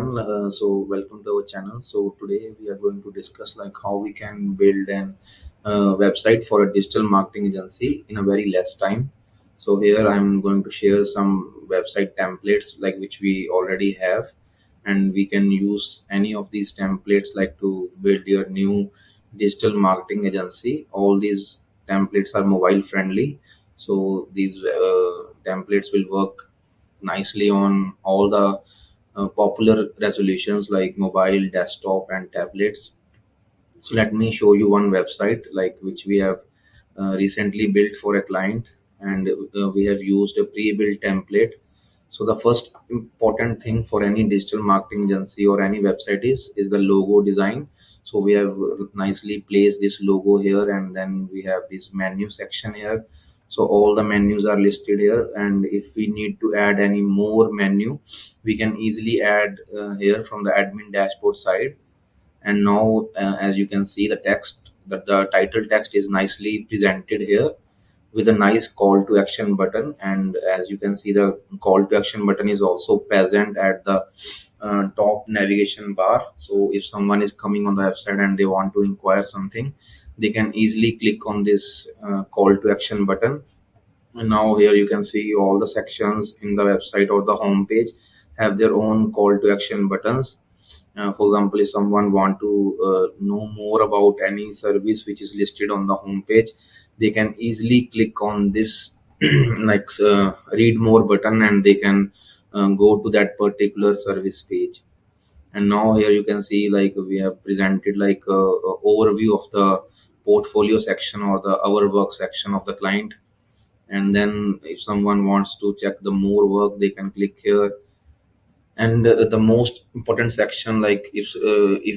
everyone. So welcome to our channel. So today we are going to discuss like how we can build an website for a digital marketing agency in a very less time. So here I'm going to share some website templates like which we already have, and we can use any of these templates like to build your new digital marketing agency. All these templates are mobile friendly, so these templates will work nicely on all the popular resolutions like mobile, desktop, and tablets. So let me show you one website like which we have recently built for a client, and we have used a pre-built template. So the first important thing for any digital marketing agency or any website is the logo design. So we have nicely placed this logo here, and then we have this menu section here. So all the menus are listed here, and if we need to add any more menu, we can easily add here from the admin dashboard side. And now as you can see, the text, the title text is nicely presented here with a nice call to action button. And as you can see, the call to action button is also present at the top navigation bar. So if someone is coming on the website and they want to inquire something, they can easily click on this call to action button. And now here you can see all the sections in the website or the home page have their own call to action buttons. For example, if someone want to know more about any service which is listed on the home page, they can easily click on this like read more button, and they can go to that particular service page. And now here you can see like we have presented like a overview of the portfolio section or the our work section of the client. And then if someone wants to check the more work, they can click here. And the most important section, like if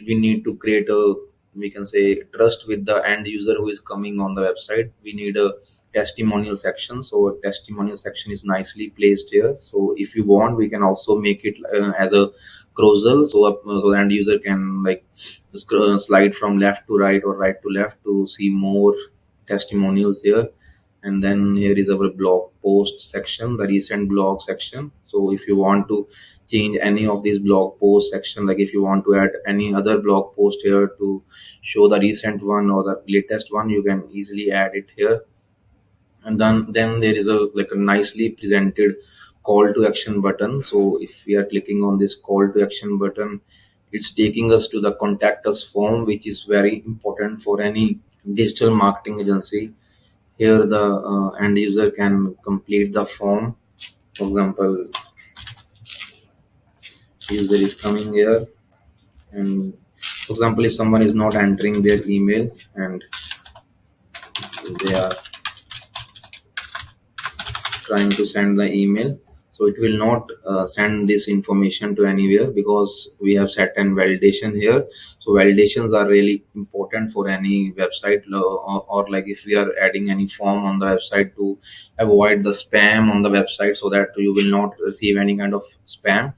we need to create a, we can say, trust with the end user who is coming on the website, we need a testimonial section. So a testimonial section is nicely placed here. So if you want, we can also make it as a carousel, so so the end user can like slide from left to right or right to left to see more testimonials here. And then here is our blog post section, the recent blog section. So if you want to change any of these blog post section, like if you want to add any other blog post here to show the recent one or the latest one, you can easily add it here. And then there is a like a nicely presented call to action button. So if we are clicking on this call to action button, it's taking us to the contact us form, which is very important for any digital marketing agency. Here the end user can complete the form. For example, user is coming here, and for example, if someone is not entering their email and they are trying to send the email, so it will not send this information to anywhere because we have set an validation here. So validations are really important for any website, or like if we are adding any form on the website to avoid the spam on the website, so that you will not receive any kind of spam.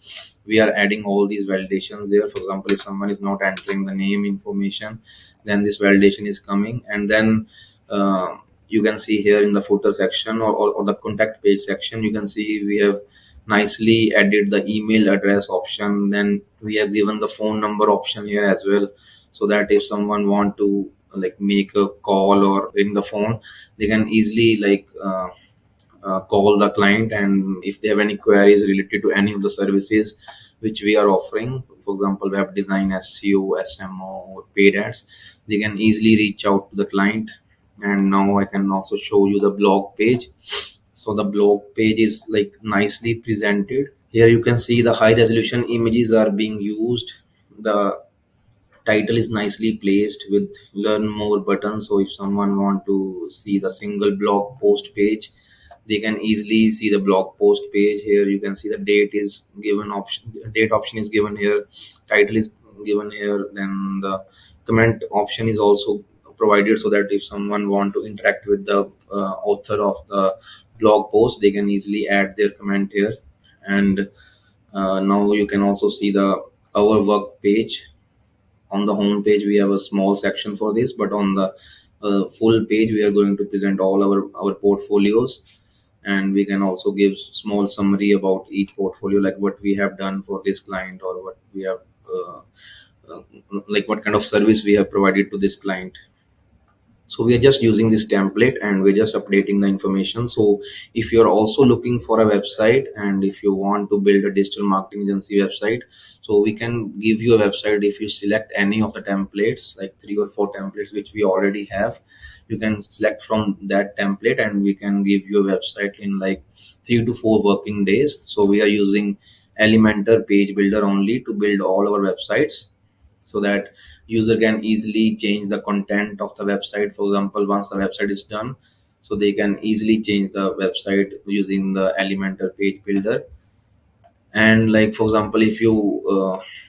We are adding all these validations there. For example, if someone is not entering the name information, then this validation is coming. And then you can see here in the footer section, or the contact page section, you can see we have nicely added the email address option. Then we have given the phone number option here as well, so that if someone want to like make a call or in the phone, they can easily like call the client. And if they have any queries related to any of the services which we are offering, for example, web design, SEO, SMO, or paid ads, they can easily reach out to the client. And now I can also show you the blog page. So the blog page is like nicely presented. Here you can see the high resolution images are being used. The title is nicely placed with learn more button. So if someone want to see the single blog post page, they can easily see the blog post page. Here you can see the date is given, option date option is given here, title is given here. Then the comment option is also provided, so that if someone want to interact with the author of the blog post, they can easily add their comment here. And now you can also see the our work page. On the home page we have a small section for this, but on the full page we are going to present all our portfolios. and we can also give small summary about each portfolio, like what we have done for this client, or what we have uh, uh, like what kind of service we have provided to this client. So we are just using this template and we're just updating the information. So if you're also looking for a website, and if you want to build a digital marketing agency website, so we can give you a website. If you select any of the templates, like 3 or 4 templates which we already have, you can select from that template and we can give you a website in like 3 to 4 working days. So we are using Elementor page builder only to build all our websites, so that user can easily change the content of the website. For example, once the website is done, so they can easily change the website using the Elementor page builder. And like for example, if you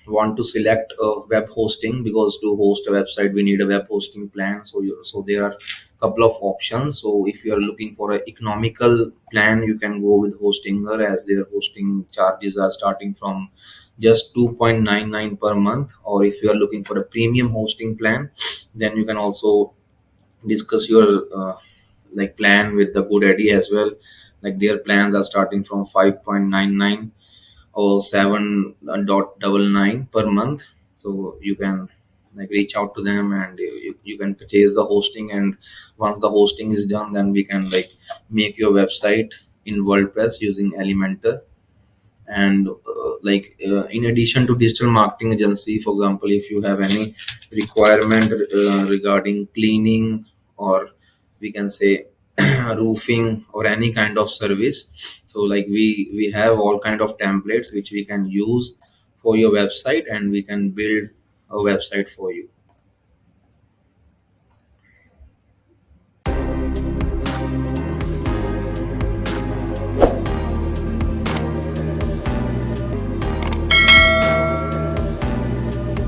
want to select a web hosting, because to host a website we need a web hosting plan. So there are a couple of options. So if you are looking for an economical plan, you can go with Hostinger, as their hosting charges are starting from just 2.99 per month. Or if you are looking for a premium hosting plan, then you can also discuss your like plan with the GoDaddy as well. Like their plans are starting from 5.99 or 7.99 per month. So you can like reach out to them, and you can purchase the hosting. And once the hosting is done, then we can like make your website in WordPress using Elementor. And in addition to digital marketing agency, for example, if you have any requirement regarding cleaning, or we can say roofing, or any kind of service, so like we have all kind of templates which we can use for your website, and we can build a website for you.